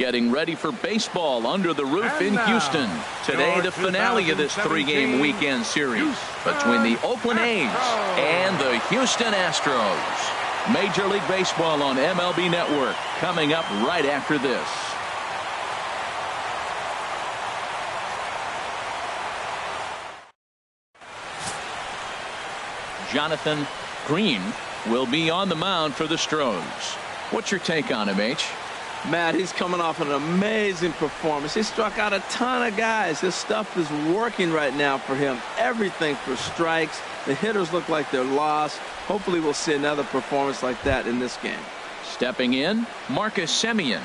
getting ready for baseball under the roof in Houston. Today, the finale of this three-game weekend series between the Oakland A's and the Houston Astros. Major League Baseball on MLB Network coming up right after this. Jonathan Green will be on the mound for the Stros. What's your take on him, H? Matt, he's coming off an amazing performance. He struck out a ton of guys. His stuff is working right now for him. Everything for strikes. The hitters look like they're lost. Hopefully we'll see another performance like that in this game. Stepping in, Marcus Semien.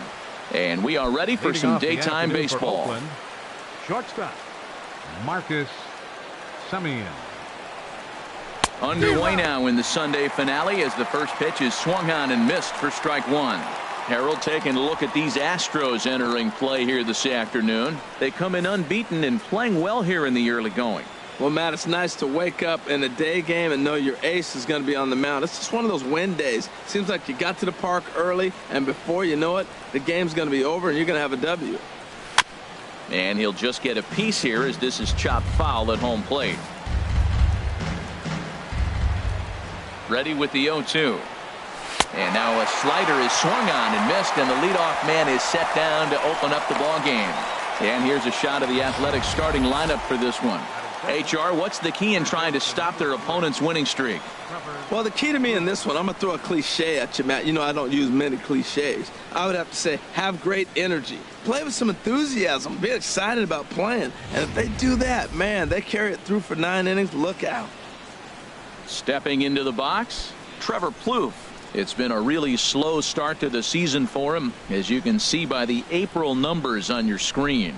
And we are ready for some daytime baseball. Shortstop, Marcus Semien. Underway now in the Sunday finale as the first pitch is swung on and missed for strike one. Harold taking a look at these Astros entering play here this afternoon. They come in unbeaten and playing well here in the early going. Well, Matt, it's nice to wake up in a day game and know your ace is going to be on the mound. It's just one of those win days. Seems like you got to the park early, and before you know it, the game's going to be over and you're going to have a W. And he'll just get a piece here as this is chopped foul at home plate. Ready with the 0-2. And now a slider is swung on and missed, and the leadoff man is set down to open up the ball game. And here's a shot of the Athletics starting lineup for this one. HR, what's the key in trying to stop their opponent's winning streak? Well, the key to me in this one, I'm going to throw a cliche at you, Matt. You know I don't use many cliches. I would have to say have great energy. Play with some enthusiasm. Be excited about playing. And if they do that, man, they carry it through for 9 innings. Look out. Stepping into the box, Trevor Plouffe. It's been a really slow start to the season for him, as you can see by the April numbers on your screen.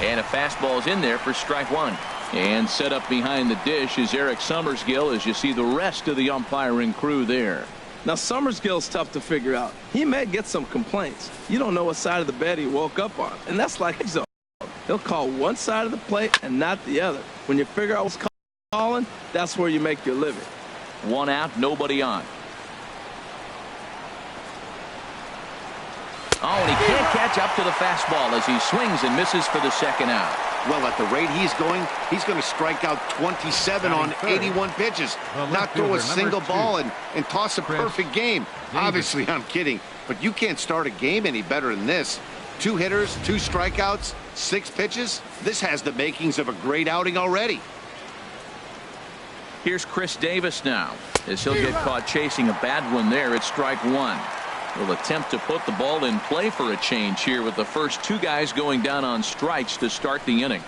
And a fastball's in there for strike one. And set up behind the dish is Eric Summersgill as you see the rest of the umpiring crew there. Now, Summersgill's tough to figure out. He may get some complaints. You don't know what side of the bed he woke up on. And that's like his own. He'll call one side of the plate and not the other. When you figure out what's calling, that's where you make your living. One out, nobody on. Oh, and he can't catch up to the fastball as he swings and misses for the second out. Well, at the rate he's going to strike out 27 on 81 pitches. Not throw a single ball and toss a perfect game. Obviously, I'm kidding, but you can't start a game any better than this. 2 hitters, 2 strikeouts, 6 pitches. This has the makings of a great outing already. Here's Chris Davis now as he'll get caught chasing a bad one there at strike one. Will attempt to put the ball in play for a change here with the first 2 guys going down on strikes to start the inning.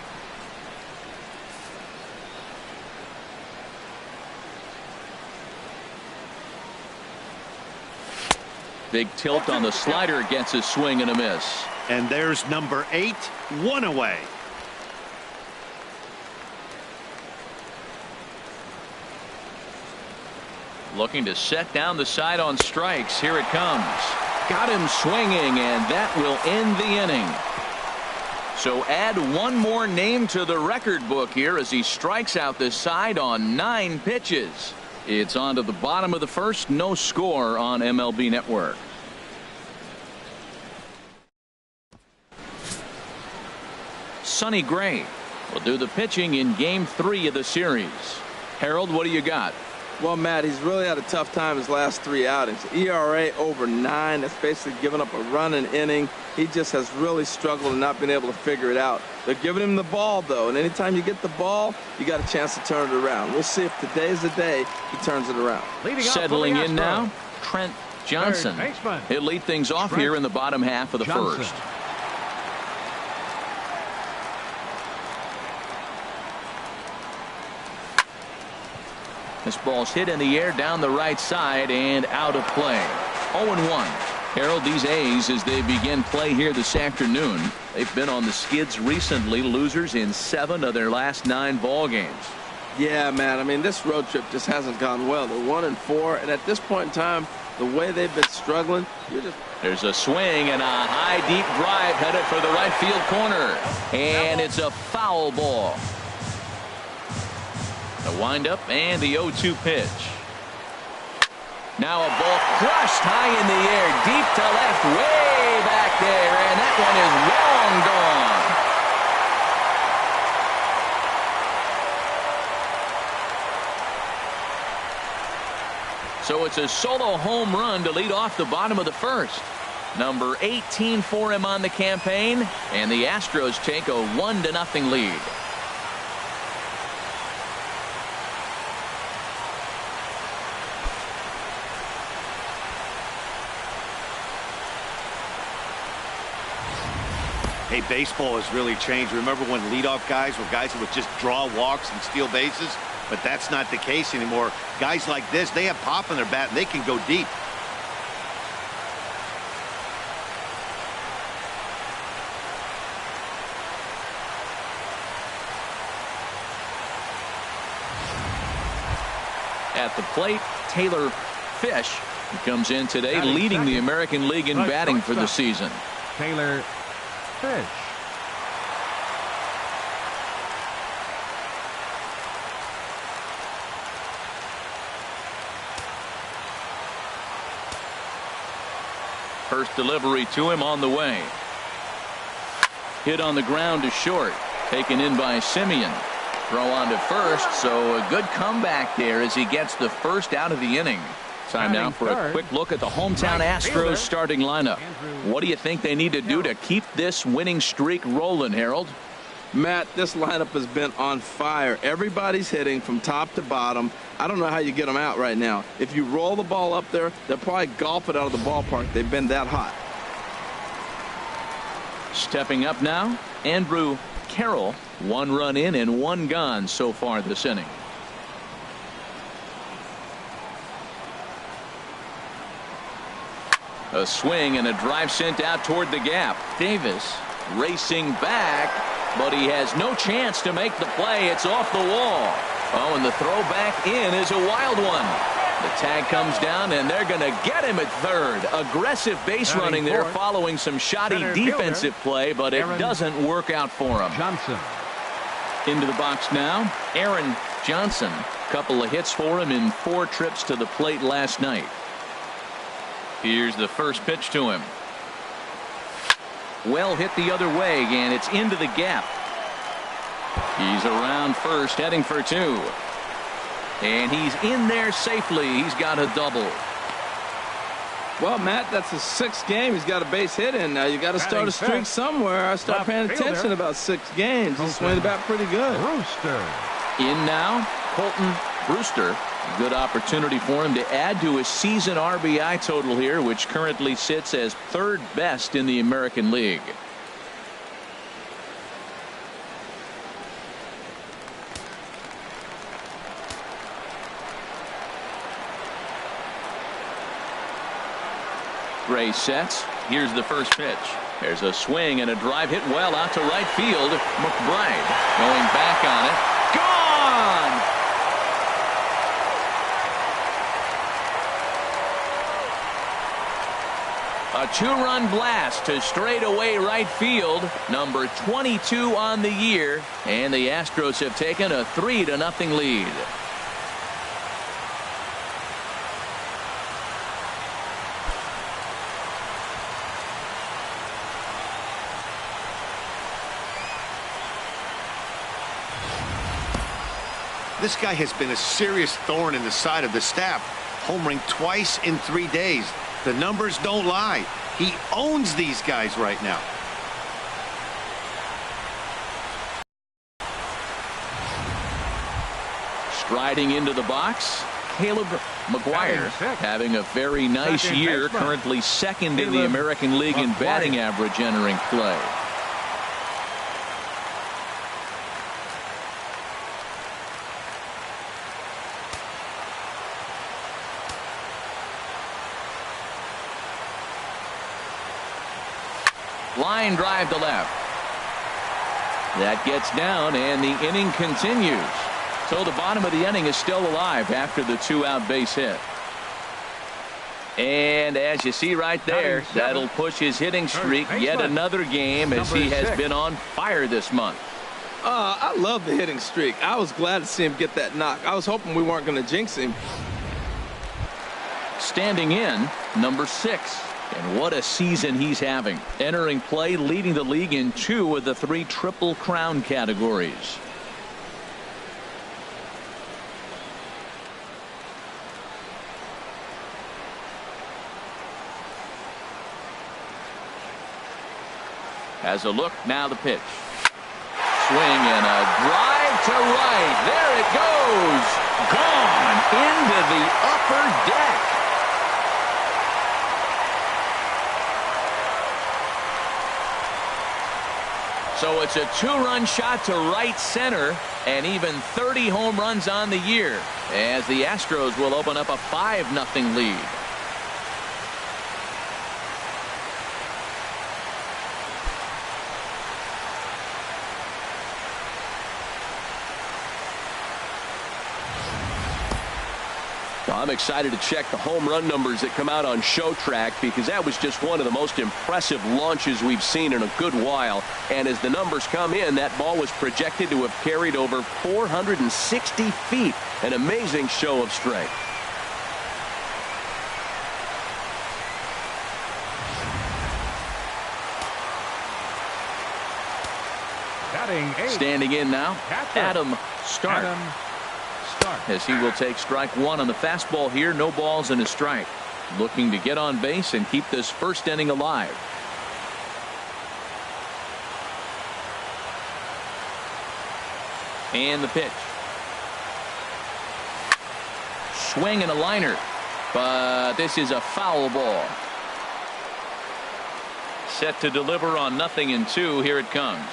Big tilt on the slider, gets a swing and a miss. And there's number 8, 1 away. Looking to set down the side on strikes. Here it comes. Got him swinging, and that will end the inning. So add one more name to the record book here as he strikes out this side on 9 pitches. It's on to the bottom of the first. No score on MLB Network. Sonny Gray will do the pitching in game 3 of the series. Harold, what do you got? Well, Matt, he's really had a tough time his last 3 outings. ERA over 9. That's basically giving up a run an inning. He just has really struggled and not been able to figure it out. They're giving him the ball, though, and anytime you get the ball, you got a chance to turn it around. We'll see if today's the day he turns it around. Settling in now, Trent Johnson. He'll lead things off here in the bottom half of the first. This ball's hit in the air down the right side and out of play. 0-1. Harold, these A's, as they begin play here this afternoon, they've been on the skids recently, losers in 7 of their last 9 ball games. Yeah, man. I mean, this road trip just hasn't gone well. They're 1-4, and at this point in time, the way they've been struggling, there's a swing and a high deep drive headed for the right field corner, and it's a foul ball. The windup and the 0-2 pitch. Now a ball crushed high in the air, deep to left, way back there, and that one is long gone. So it's a solo home run to lead off the bottom of the first. Number 18 for him on the campaign, and the Astros take a 1-0 lead. Hey, baseball has really changed. Remember when leadoff guys were guys that would just draw walks and steal bases? But that's not the case anymore. Guys like this, they have pop in their bat and they can go deep. At the plate, Taylor Fish comes in today, leading the American League in batting for the season. Taylor Fish. First delivery to him on the way. Hit on the ground to short. Taken in by Semien. Throw on to first, so a good comeback there as he gets the first out of the inning. Time now for a quick look at the hometown Astros starting lineup. What do you think they need to do to keep this winning streak rolling, Harold? Matt, this lineup has been on fire. Everybody's hitting from top to bottom. I don't know how you get them out right now. If you roll the ball up there, they'll probably golf it out of the ballpark. They've been that hot. Stepping up now, Andrew Carroll. 1 run in and 1 gone so far this inning. A swing and a drive sent out toward the gap. Davis racing back, but he has no chance to make the play. It's off the wall. Oh, and the throw back in is a wild one. The tag comes down, and they're going to get him at third. Aggressive base running there following some shoddy defensive play, but it doesn't work out for him. Johnson. Into the box now, Aaron Johnson. Couple of hits for him in 4 trips to the plate last night. Here's the first pitch to him. Well hit the other way, and it's into the gap. He's around first, heading for 2. And he's in there safely. He's got a double. Well, Matt, that's his 6th game. He's got a base hit in now. You got to start a streak somewhere. I start paying attention about 6 games. He's swinging the bat pretty good. Brewster. In now, Colton Brewster. Good opportunity for him to add to his season RBI total here, which currently sits as 3rd best in the American League. Gray sets. Here's the first pitch. There's a swing and a drive hit well out to right field. McBride going back on it. Gone! A 2-run blast to straightaway right field. Number 22 on the year. And the Astros have taken a 3-0 lead. This guy has been a serious thorn in the side of the staff, homering twice in 3 days. The numbers don't lie. He owns these guys right now. Striding into the box, Caleb McGuire having a very nice year, currently 2nd in the American League in batting average entering play. Line drive to left. That gets down, and the inning continues. So the bottom of the inning is still alive after the 2-out base hit. And as you see right there, that'll push his hitting streak yet another game as he has been on fire this month. I love the hitting streak. I was glad to see him get that knock. I was hoping we weren't going to jinx him. Standing in, number 6. And what a season he's having. Entering play, leading the league in 2 of the 3 Triple Crown categories. Has a look, now the pitch. Swing and a drive to right. There it goes. Gone into the upper deck. So it's a 2-run shot to right center and even 30 home runs on the year as the Astros will open up a 5-0 lead. I'm excited to check the home run numbers that come out on Showtrack because that was just one of the most impressive launches we've seen in a good while. And as the numbers come in, that ball was projected to have carried over 460 feet. An amazing show of strength. Standing in now, Adam Stark. As he will take strike 1 on the fastball here. No balls and a strike. Looking to get on base and keep this first inning alive. And the pitch. Swing and a liner. But this is a foul ball. Set to deliver on 0-2. Here it comes.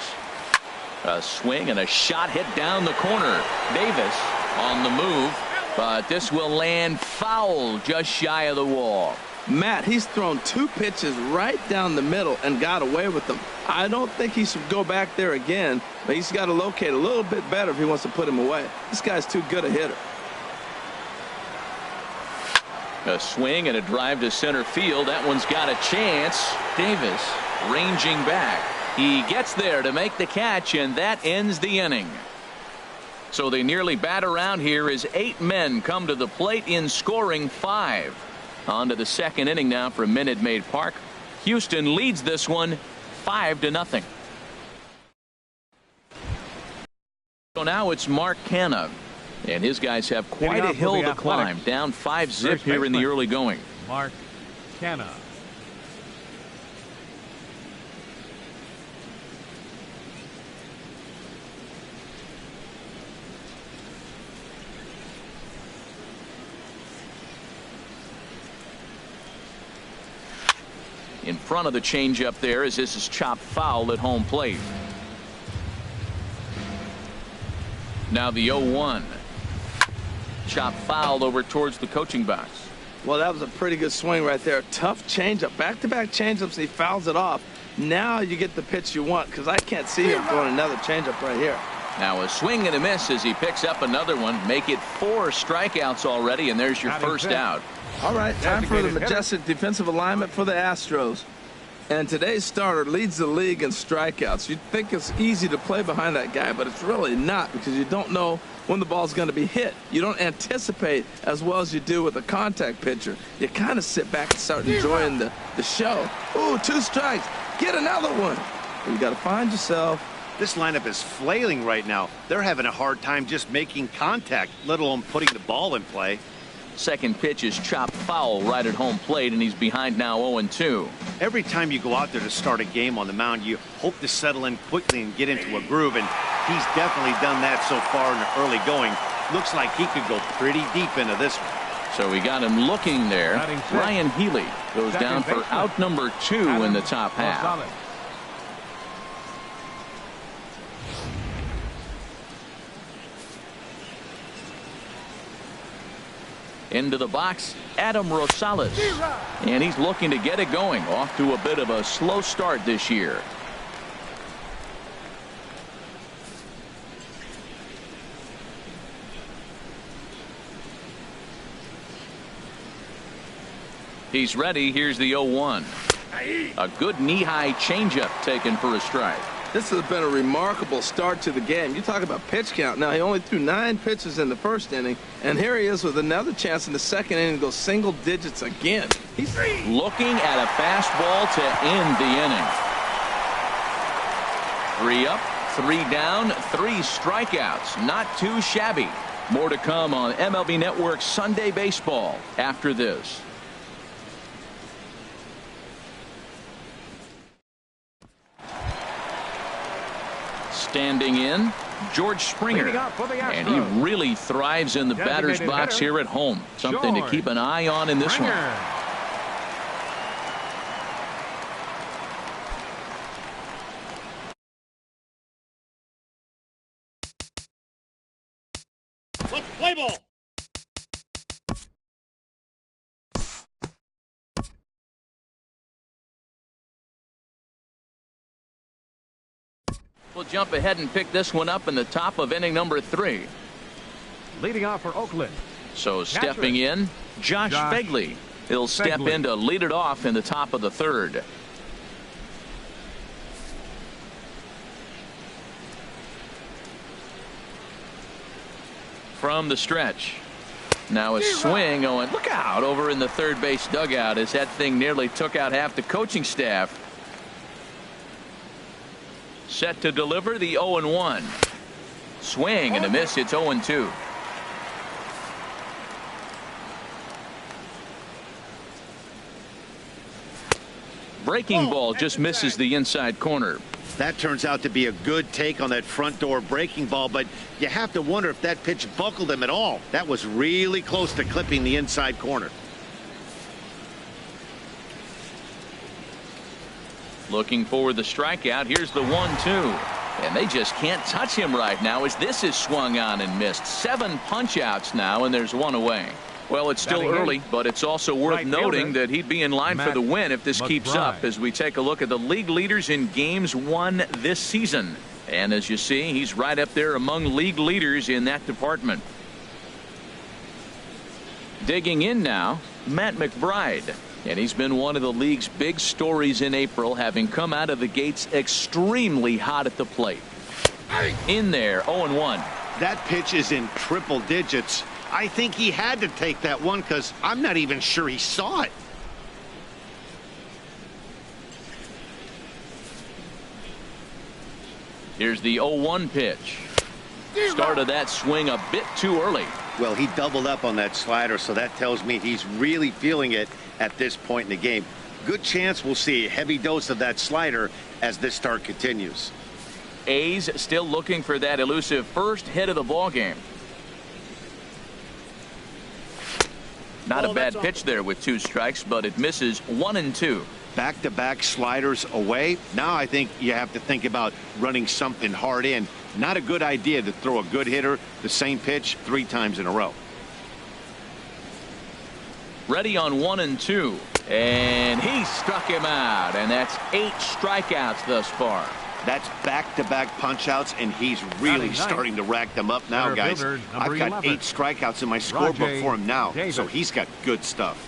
A swing and a shot hit down the corner. Davis on the move, but this will land foul just shy of the wall. Matt, he's thrown 2 pitches right down the middle and got away with them. I don't think he should go back there again, but he's got to locate a little bit better if he wants to put him away. This guy's too good a hitter. A swing and a drive to center field. That one's got a chance. Davis ranging back. He gets there to make the catch, and that ends the inning. So they nearly bat around here as 8 men come to the plate in scoring 5. On to the second inning now from Minute Maid Park. Houston leads this one 5-0. So now it's Mark Canha, and his guys have quite a hill to climb. Down 5-0 here in the early going. Mark Canha. In front of the changeup there as this is chopped foul at home plate. Now the 0-1. Chopped foul over towards the coaching box. Well, that was a pretty good swing right there. Tough changeup. Back-to-back changeups. He fouls it off. Now you get the pitch you want because I can't see him throwing another changeup right here. Now a swing and a miss as he picks up another one. Make it 4 strikeouts already, and there's your first out. All right, time for the majestic defensive alignment for the Astros. And today's starter leads the league in strikeouts. You'd think it's easy to play behind that guy, but it's really not because you don't know when the ball's going to be hit. You don't anticipate as well as you do with a contact pitcher. You kind of sit back and start enjoying the show. Ooh, 2 strikes. Get another one. You got to find yourself. This lineup is flailing right now. They're having a hard time just making contact, let alone putting the ball in play. Second pitch is chopped foul right at home plate, and he's behind now 0-2. Every time you go out there to start a game on the mound, you hope to settle in quickly and get into a groove, and he's definitely done that so far in the early going. Looks like he could go pretty deep into this one. So we got him looking there. Ryan Healy goes down for out number 2 in the top half. Into the box, Adam Rosales. And he's looking to get it going. Off to a bit of a slow start this year. He's ready. Here's the 0-1. A good knee-high changeup taken for a strike. This has been a remarkable start to the game. You talk about pitch count. Now, he only threw 9 pitches in the first inning, and here he is with another chance in the second inning to go single digits again. He's looking at a fastball to end the inning. 3 up, 3 down, 3 strikeouts. Not too shabby. More to come on MLB Network Sunday Baseball after this. Standing in, George Springer, and he really thrives in the batter's box here at home. Something to keep an eye on in this one. Let's play ball. We'll jump ahead and pick this one up in the top of inning number 3. Leading off for Oakland. So stepping in, Josh Begley. He'll step in to lead it off in the top of the 3rd. From the stretch. Now a swing going. Look out over in the third base dugout as that thing nearly took out half the coaching staff. Set to deliver the 0-1. Swing and a miss. It's 0-2. Breaking ball just misses the inside corner. That turns out to be a good take on that front door breaking ball, but you have to wonder if that pitch buckled him at all. That was really close to clipping the inside corner. Looking for the strikeout. Here's the 1-2. And they just can't touch him right now as this is swung on and missed. 7 punch outs now, and there's 1 away. Well, it's still early, but it's also worth noting that he'd be in line for the win if this keeps up as we take a look at the league leaders in games won this season. And as you see, he's right up there among league leaders in that department. Digging in now, Matt McBride. And he's been one of the league's big stories in April, having come out of the gates extremely hot at the plate. In there, 0-1. That pitch is in triple digits. I think he had to take that one because I'm not even sure he saw it. Here's the 0-1 pitch. Started that swing a bit too early. Well, he doubled up on that slider, so that tells me he's really feeling it at this point in the game. Good chance we'll see a heavy dose of that slider as this start continues. A's still looking for that elusive first hit of the ball game. Not a bad pitch there with 2 strikes, but it misses 1-2. Back-to-back sliders away. Now I think you have to think about running something hard in. Not a good idea to throw a good hitter the same pitch 3 times in a row. Ready on 1-2, and he struck him out, and that's 8 strikeouts thus far. That's back-to-back punch-outs, and he's really starting to rack them up now, guys. I've got 8 strikeouts in my scorebook for him now, so he's got good stuff.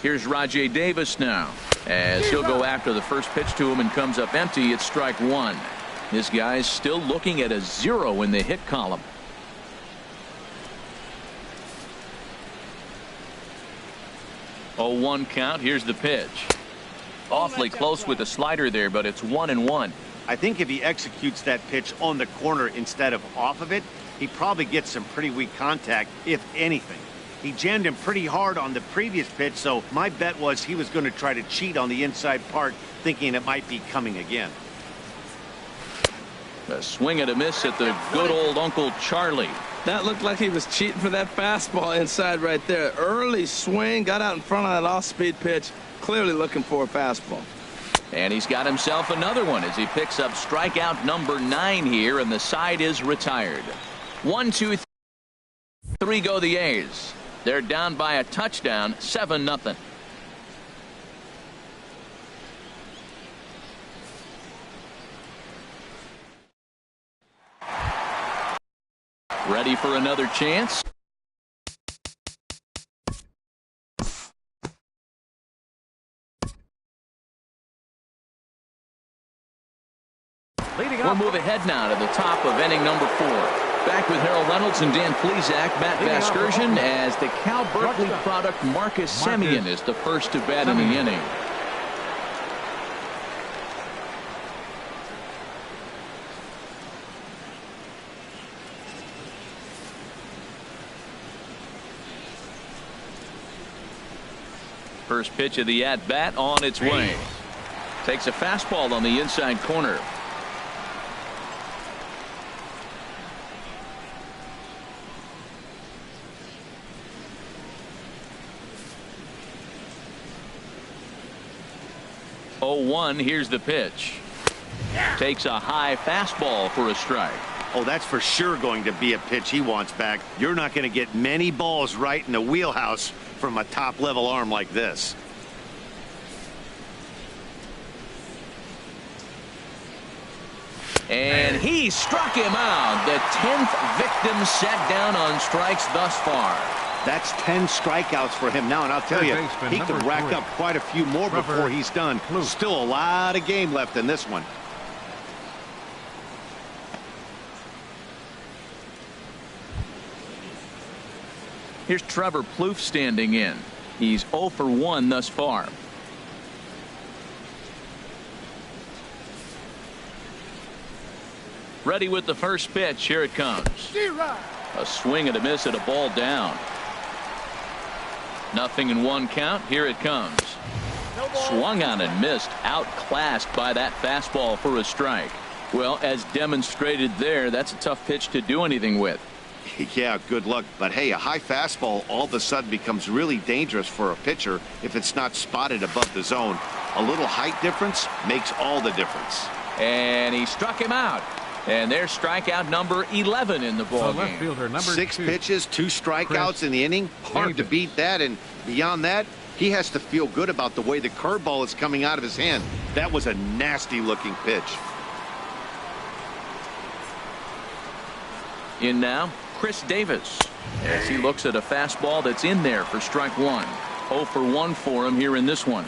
Here's Rajay Davis now, as he'll go after the first pitch to him and comes up empty. It's strike 1. This guy's still looking at a 0 in the hit column. 0-1 count. Here's the pitch. Awfully close with the slider there, but it's 1-1. I think if he executes that pitch on the corner instead of off of it, he probably gets some pretty weak contact, if anything. He jammed him pretty hard on the previous pitch, so my bet was he was going to try to cheat on the inside part, thinking it might be coming again. A swing and a miss at the good old Uncle Charlie. That looked like he was cheating for that fastball inside right there. Early swing, got out in front of that off-speed pitch, clearly looking for a fastball. And he's got himself another one as he picks up strikeout number 9 here, and the side is retired. 1, 2, 3 go the A's. They're down by a touchdown, 7-0. Ready for another chance. We'll move ahead now to the top of inning number 4. Back with Harold Reynolds and Dan Plesac, Matt Vasgersian, as the Cal Berkeley product Marcus Semien is the first to bat in the inning. First pitch of the at-bat on its way. Takes a fastball on the inside corner. Oh, 1. Here's the pitch. Takes a high fastball for a strike. Oh, that's for sure going to be a pitch he wants back. You're not going to get many balls right in the wheelhouse from a top-level arm like this. And he struck him out. The 10th victim set down on strikes thus far. That's 10 strikeouts for him now, and I'll tell you, he could rack up quite a few more before he's done. Still a lot of game left in this one. Here's Trevor Plouffe standing in. He's 0 for 1 thus far. Ready with the first pitch. Here it comes. A swing and a miss at a ball down. 0-1 count. Here it comes. Swung on and missed. Outclassed by that fastball for a strike. Well, as demonstrated there, that's a tough pitch to do anything with. Yeah, good luck. But hey, a high fastball all of a sudden becomes really dangerous for a pitcher if it's not spotted above the zone. A little height difference makes all the difference. And he struck him out. And there's strikeout number 11 in the ballgame. 6 pitches, 2 strikeouts in the inning. Hard to beat that. And beyond that, he has to feel good about the way the curveball is coming out of his hand. That was a nasty looking pitch. In now, Chris Davis, as he looks at a fastball that's in there for strike 1. 0 for 1 for him here in this one.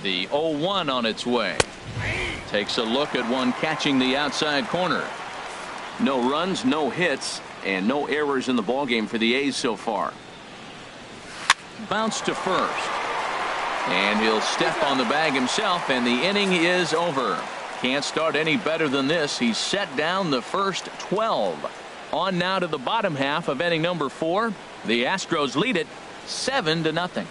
The 0-1 on its way. Takes a look at one catching the outside corner. No runs, no hits, and no errors in the ballgame for the A's so far. Bounce to first. And he'll step on the bag himself, and the inning is over. Can't start any better than this. He's set down the first 12. On now to the bottom half of inning number 4. The Astros lead it 7-0.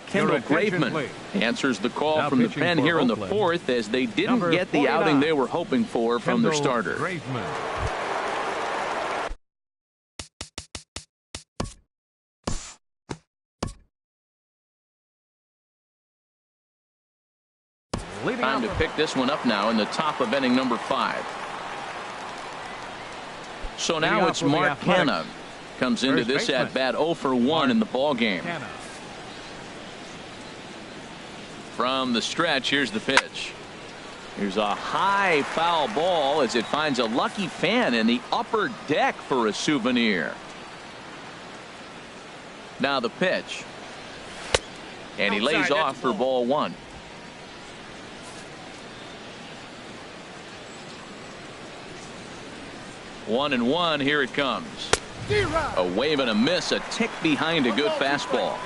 Kendall Graveman answers the call now from the pen here in the 4th, as they didn't get the outing they were hoping for from their starter. Time to pick this one up now in the top of inning number 5. So now it's Mark Canha. Comes into this at bat 0 for 1 in the ball game. From the stretch, here's the pitch. Here's a high foul ball as it finds a lucky fan in the upper deck for a souvenir. Now the pitch. And he lays off for ball 1. One and one. Here it comes. A wave and a miss. A tick behind a good fastball.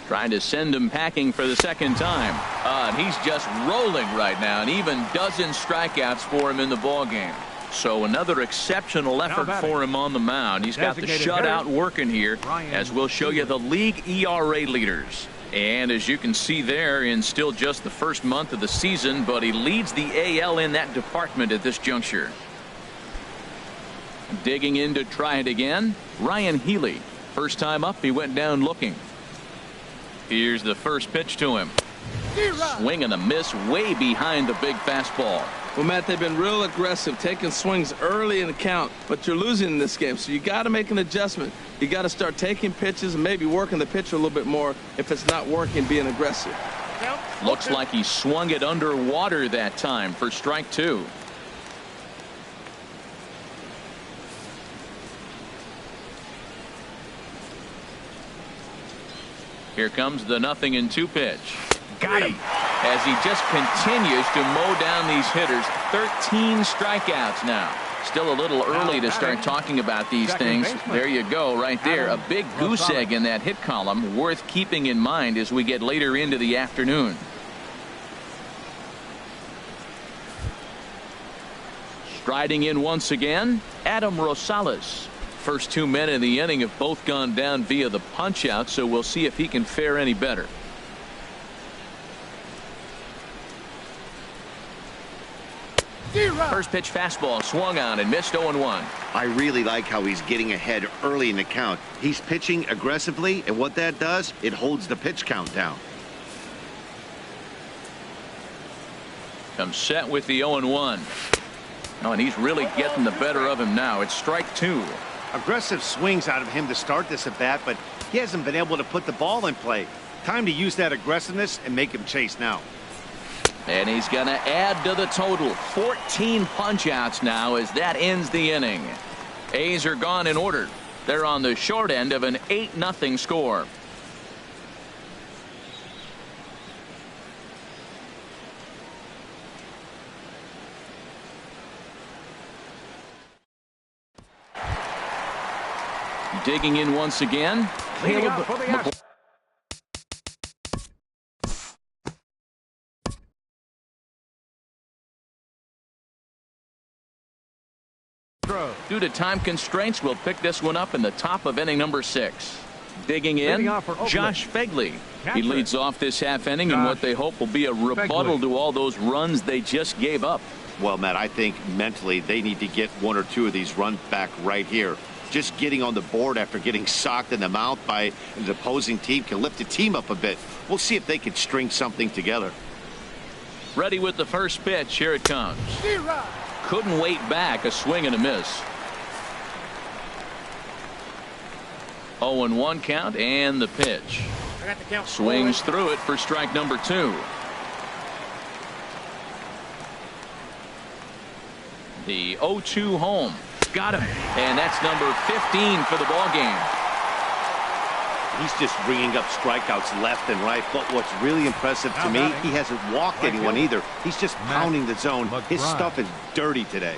Trying to send him packing for the second time. And he's just rolling right now, and even dozen strikeouts for him in the ballgame. So another exceptional effort for him on the mound. He's got the shutout working here, as we'll show you the league ERA leaders. And as you can see there, in still just the first month of the season, but he leads the AL in that department at this juncture. Digging in to try it again, Ryan Healy. First time up, he went down looking. Here's the first pitch to him. Swing and a miss way behind the big fastball. Well, Matt, they've been real aggressive, taking swings early in the count, but you're losing in this game, so you got to make an adjustment. You got to start taking pitches and maybe working the pitcher a little bit more if it's not working, being aggressive. Looks like he swung it underwater that time for strike two. Here comes the 0-2 pitch. Got him. As he just continues to mow down these hitters. 13 strikeouts now. Still a little early to start talking about these things. There you go, right there. A big goose egg in that hit column, worth keeping in mind as we get later into the afternoon. Striding in once again, Adam Rosales. First 2 men in the inning have both gone down via the punch out, so we'll see if he can fare any better. First pitch fastball swung on and missed. 0-1. I really like how he's getting ahead early in the count. He's pitching aggressively, and what that does, it holds the pitch count down. Comes set with the 0-1. Oh, and he's really getting the better of him now. It's strike two. Aggressive swings out of him to start this at bat, but he hasn't been able to put the ball in play. Time to use that aggressiveness and make him chase now. And he's going to add to the total. 14 punch-outs now as that ends the inning. A's are gone in order. They're on the short end of an 8-0 score. Digging in once again, Caleb. Due to time constraints, we'll pick this one up in the top of inning number 6. Digging in, Josh Fegley. He leads off this half inning in what they hope will be a rebuttal to all those runs they just gave up. Well, Matt, I think mentally they need to get 1 or 2 of these runs back right here. Just getting on the board after getting socked in the mouth by an opposing team can lift the team up a bit. We'll see if they can string something together. Ready with the first pitch. Here it comes. Couldn't wait back. A swing and a miss. 0-1 count and the pitch. Swings through it for strike number 2. The 0-2 home. Got him. And that's number 15 for the ball game. He's just bringing up strikeouts left and right. But what's really impressive to me, he hasn't walked anyone either. He's just pounding the zone. His stuff is dirty today.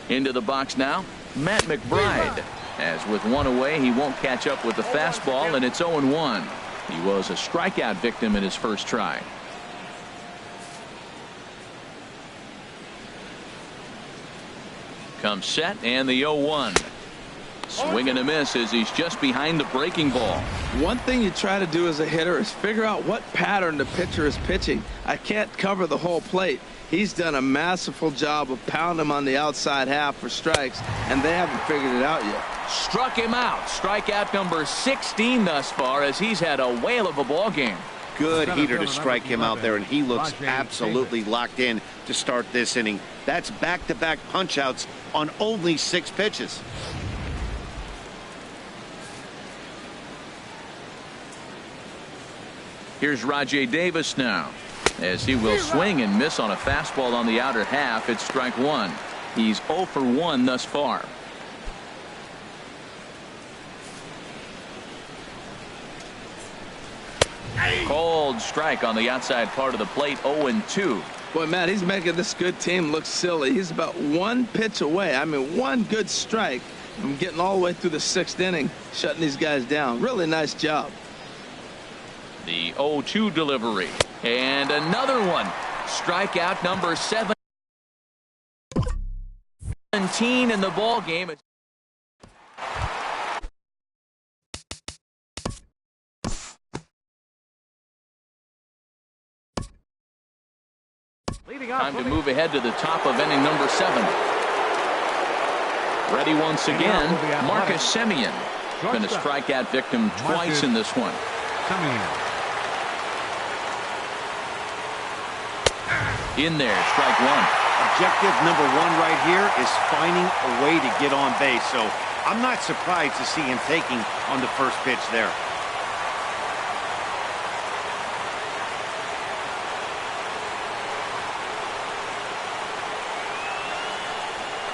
Into the box now, Matt McBride. As with one away, he won't catch up with the fastball, and it's 0-1. He was a strikeout victim in his first try. Comes set and the 0-1. Swing and a miss as he's just behind the breaking ball. One thing you try to do as a hitter is figure out what pattern the pitcher is pitching. I can't cover the whole plate. He's done a masterful job of pounding him on the outside half for strikes, and they haven't figured it out yet. Struck him out. Strikeout number 16 thus far as he's had a whale of a ball game. Good heater to strike him out there, and he looks absolutely locked in to start this inning. That's back-to-back punch-outs on only 6 pitches. Here's Rajay Davis now, as he will swing and miss on a fastball on the outer half. It's strike 1. He's 0 for 1 thus far. Cold strike on the outside part of the plate. 0-2. Boy, Matt, he's making this good team look silly. He's about 1 pitch away. I mean, 1 good strike from getting all the way through the 6th inning, shutting these guys down. Really nice job. The 0-2 delivery. And another one. Strikeout number 17 in the ball game. Time to move ahead to the top of inning number 7. Ready once again. Marcus Semien. Been a strikeout victim twice in this one. In there, strike one. Objective number one right here is finding a way to get on base. So I'm not surprised to see him taking on the first pitch there.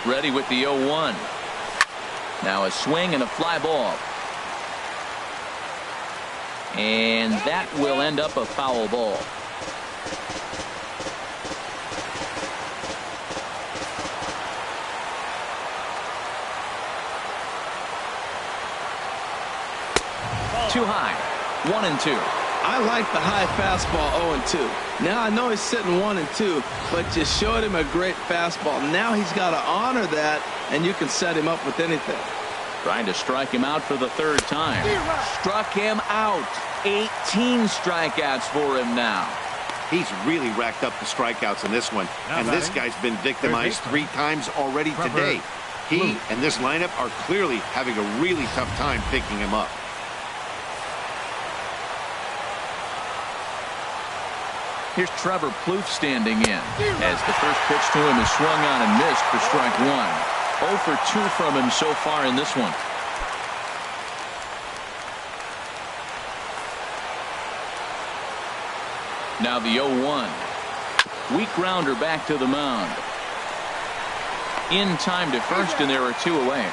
Ready with the 0-1. Now a swing and a fly ball. And that will end up a foul ball. Too high. 1-2. I like the high fastball 0-2. Now I know he's sitting 1-2, but you showed him a great fastball. Now he's got to honor that, and you can set him up with anything. Trying to strike him out for the third time. Struck him out. 18 strikeouts for him now. He's really racked up the strikeouts in this one, and this guy's been victimized 3 times already today. He and this lineup are clearly having a really tough time picking him up. Here's Trevor Plouffe standing in as the first pitch to him is swung on and missed for strike one. 0 for 2 from him so far in this one. Now the 0-1. Weak grounder back to the mound. In time to first, and there are 2 away.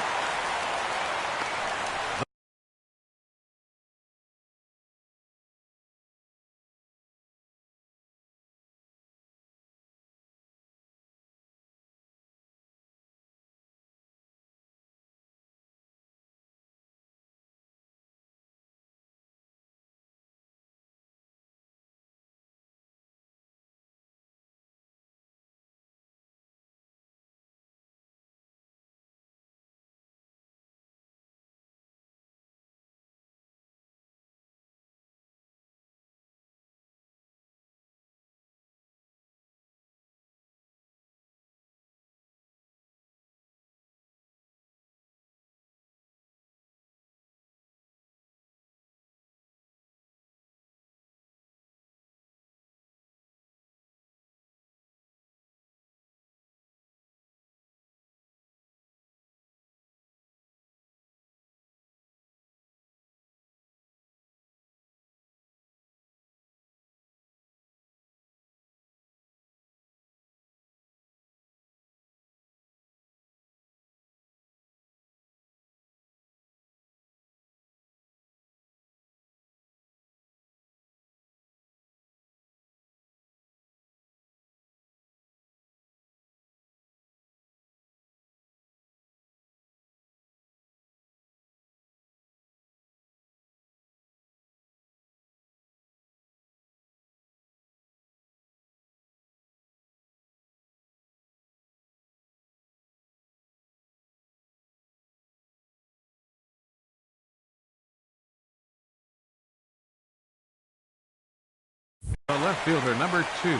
The left fielder, number 2,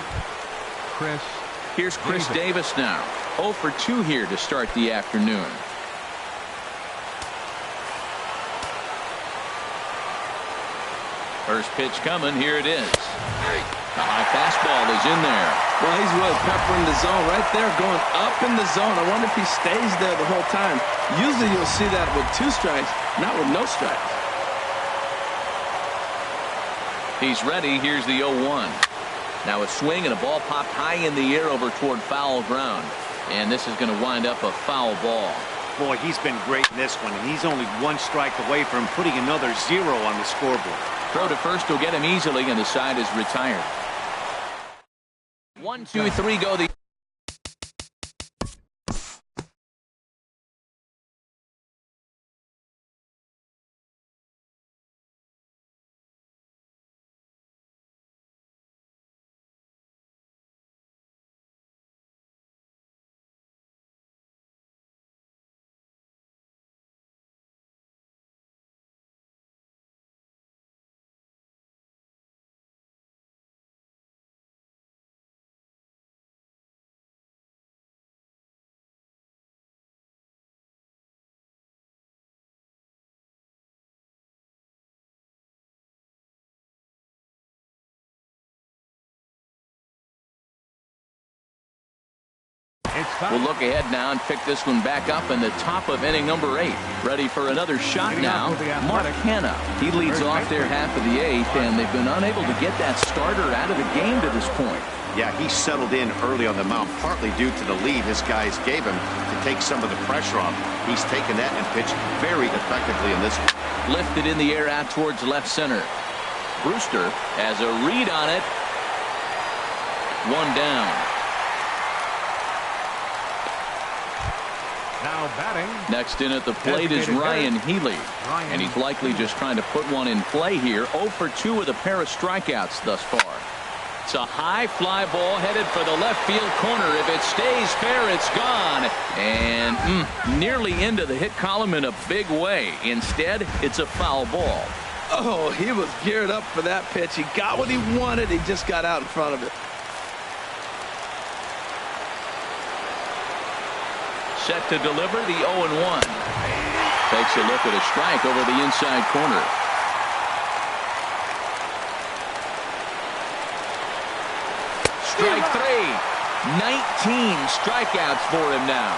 Chris. Here's Chris Davis now. 0 for 2 here to start the afternoon. First pitch coming. Here it is. The high fastball is in there. Well, he's really peppering the zone right there, going up in the zone. I wonder if he stays there the whole time. Usually you'll see that with 2 strikes, not with no strikes. He's ready. Here's the 0-1. Now a swing and a ball popped high in the air over toward foul ground. And this is going to wind up a foul ball. Boy, he's been great in this one, and he's only 1 strike away from putting another 0 on the scoreboard. Throw to first will get him easily, and the side is retired. 1, 2, 3 go the We'll look ahead now and pick this one back up in the top of inning number 8. Ready for another shot now. Mark Hanna. He leads off their half of the 8th, and they've been unable to get that starter out of the game to this point. Yeah, he settled in early on the mound, partly due to the lead his guys gave him to take some of the pressure off. He's taken that and pitched very effectively in this one. Lifted in the air out towards left center. Brewster has a read on it. One down. Now batting. Next in at the plate is Ryan Healy. And he's likely just trying to put one in play here. 0 for 2 with a pair of strikeouts thus far. It's a high fly ball headed for the left field corner. If it stays fair, it's gone. And nearly into the hit column in a big way. Instead, it's a foul ball. Oh, he was geared up for that pitch. He got what he wanted. He just got out in front of it. Set to deliver the 0-1. Takes a look at a strike over the inside corner. Strike 3. 19 strikeouts for him now.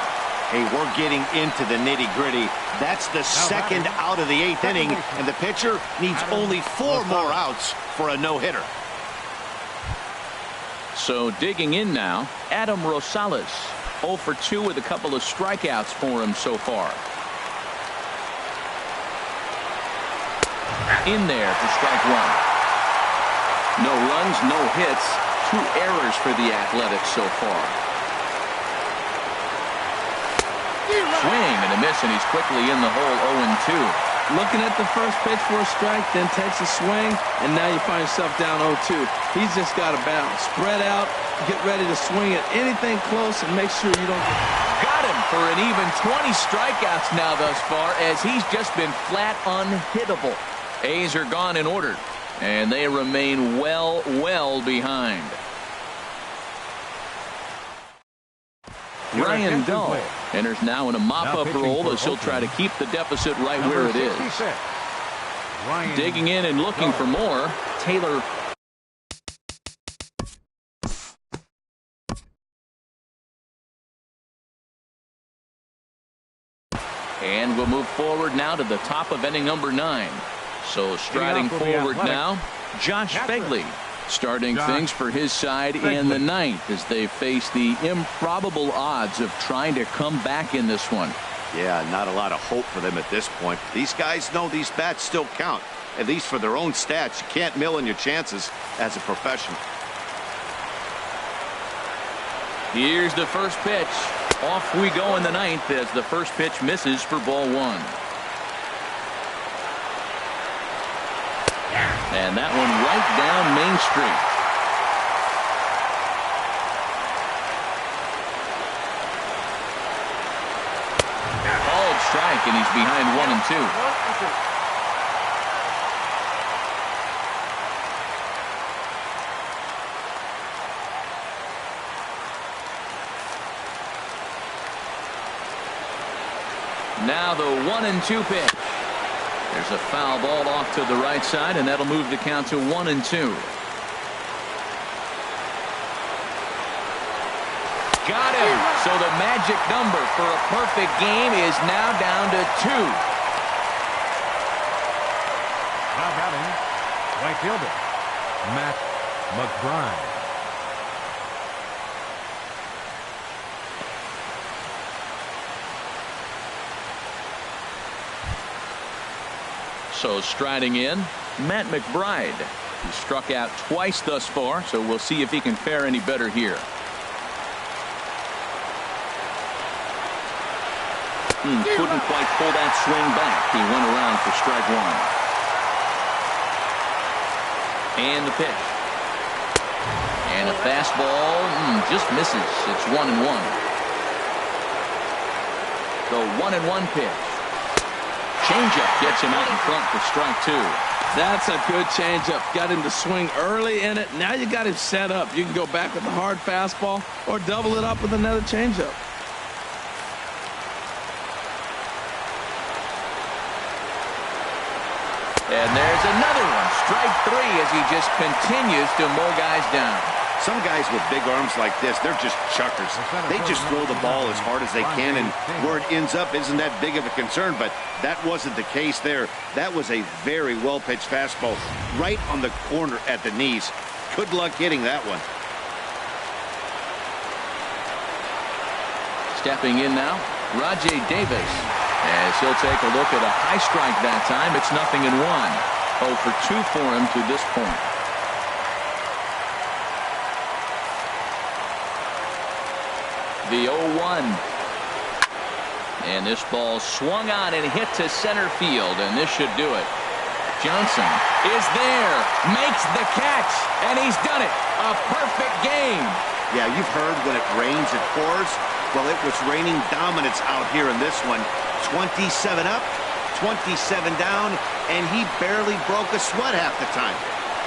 Hey, we're getting into the nitty-gritty. That's the second out of the 8th inning, and the pitcher needs only 4 more outs for a no-hitter. So digging in now, Adam Rosales. 0 for 2 with a couple of strikeouts for him so far. In there for strike 1. No runs, no hits. 2 errors for the Athletics so far. Swing and a miss, and he's quickly in the hole. 0-2. Looking at the first pitch for a strike, then takes a swing, and now you find yourself down 0-2. He's just got to balance. Spread out, get ready to swing at anything close, and make sure you don't get... Got him for an even 20 strikeouts now thus far, as he's just been flat unhittable. A's are gone in order, and they remain well behind. Ryan Dull enters now in a mop-up role as he'll try to keep the deficit right where it is. Digging in and looking for more, Taylor. And we'll move forward now to the top of inning number 9. So striding forward now, Josh Begley. Starting things for his side in the 9th as they face the improbable odds of trying to come back in this one. Yeah, not a lot of hope for them at this point. These guys know these bats still count, at least for their own stats. You can't mill in your chances as a professional. Here's the first pitch. Off we go in the 9th as the first pitch misses for ball 1. And that one right down Main Street. Called strike, and he's behind 1-2. Now the 1-2 pitch. There's a foul ball off to the right side, and that'll move the count to 1-2. Got him. So the magic number for a perfect game is now down to 2. Now batting, right fielder, Matt McBride. So striding in, Matt McBride. He struck out twice thus far, so we'll see if he can fare any better here. Couldn't quite pull that swing back. He went around for strike 1. And the pitch. And a fastball just misses. It's 1-1. The 1-1 pitch. Changeup gets him out in front for strike 2. That's a good changeup. Got him to swing early in it. Now you got him set up. You can go back with the hard fastball or double it up with another changeup. And there's another one. Strike 3 as he just continues to mow guys down. Some guys with big arms like this, they're just chuckers. They just throw the ball as hard as they can, and where it ends up isn't that big of a concern, but that wasn't the case there. That was a very well-pitched fastball right on the corner at the knees. Good luck hitting that one. Stepping in now, Rajay Davis, as he'll take a look at a high strike that time. It's 0-1. 0 for 2 for him to this point. The 0-1. And this ball swung on and hit to center field, and this should do it. Johnson is there, makes the catch, and he's done it. A perfect game. Yeah, you've heard when it rains, it pours. Well, it was raining dominance out here in this one. 27 up, 27 down, and he barely broke a sweat half the time.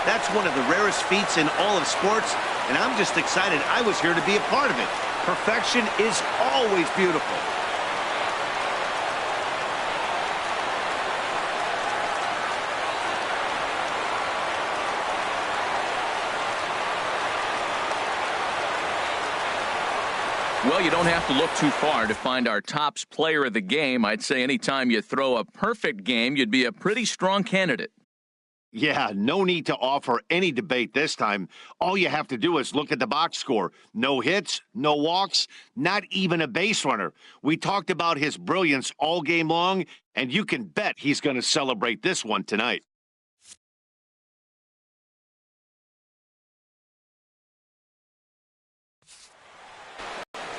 That's one of the rarest feats in all of sports, and I'm just excited I was here to be a part of it. Perfection is always beautiful. Well, you don't have to look too far to find our tops player of the game. I'd say anytime you throw a perfect game, you'd be a pretty strong candidate. Yeah, no need to offer any debate this time. All you have to do is look at the box score. No hits, no walks, not even a base runner. We talked about his brilliance all game long, and you can bet he's going to celebrate this one tonight.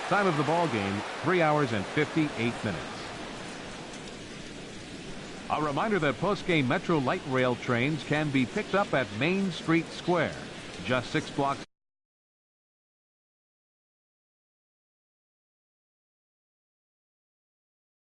Time of the ball game, 3 hours and 58 minutes. A reminder that post-game Metro Light Rail trains can be picked up at Main Street Square, just 6 blocks